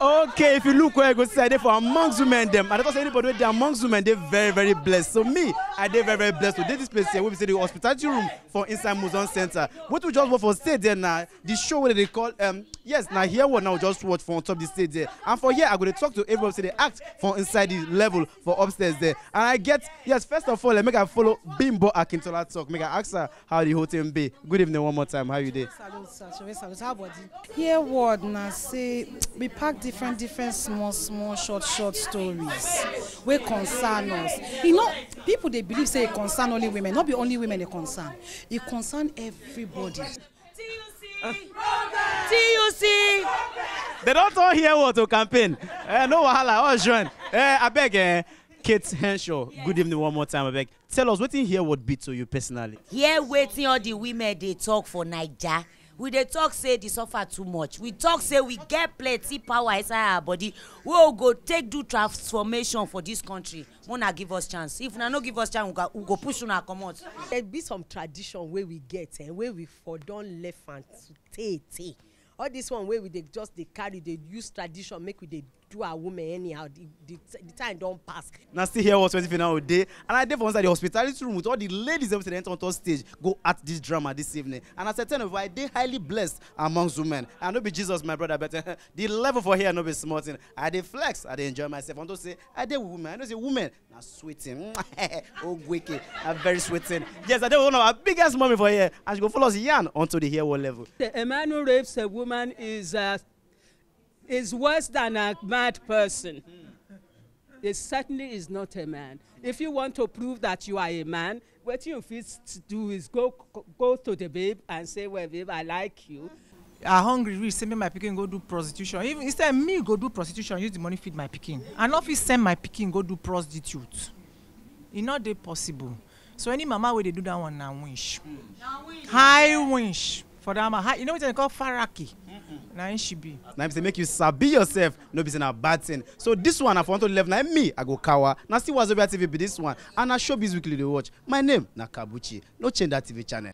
Okay, if you look where I go see, I dey for amongst women them. I don't say anybody with amongst women, they very, very blessed. So me, I dey very, very blessed to this place here. We say the hospitality room for inside Museum Center. What we just want for stay there now, the show where they call yes, now here what now just watch for on top the stage there. And for here, I go to talk to everyone, say they act for inside the level for upstairs there. And I get, yes, first of all, make I follow Bimbo Akintola talk. Make I ask her how the whole thing be. Good evening one more time. How you dey? Salute, sir. Salute. How about you? Here word now say we pack different small short stories wey concern us. You know, people they believe say it concern only women. Not be only women they concern. It concern everybody. TUC. They don't all hear what to campaign. No wahala. Oh, join. I beg. Kate Henshaw, good evening one more time. I beg. Tell us what in here would be to you personally. Here waiting all the women they talk for Naija. We they talk say they suffer too much. We talk say we get plenty power inside our body. We will go take do transformation for this country. Wanna give us chance. If na no give us chance, we go push on our commot. There be some tradition where we get and where we for don left and tay. All this one where we they just they carry they use tradition make we they do our women anyhow. The time don't pass. Now still here was 20 now day, and I did for inside the hospitality room with all the ladies that enter on top stage go at this drama this evening. And as I tell you, I did highly blessed amongst women. I know be Jesus my brother, but the level for here no be small thing. I did flex, I did enjoy myself. I want to say I did women. I know say women now sweating. Oh wicked, I'm very sweating. Yes, I did one of our biggest mommy for here, and she go follow us yarn onto the here level. A man who rapes a woman is worse than a mad person. It certainly is not a man. If you want to prove that you are a man, what you fit do is go to the babe and say, well, babe, I like you. I hungry reach, send me my pikin go do prostitution. Even instead of me go do prostitution, use the money feed my pikin. I not fit send my pikin go do prostitute. It not dey possible. So any mama where they do that one now winch. High winch. For them, you know what they call faraki. Now it should be. Now if they make you sabi yourself, no be saying a bad thing. So this one, if I want to live now me, I go Kawa. Now see Wazobia TV be this one. And I SHOWBIZ Weekly they watch. My name na Kabuchi. No change that TV channel.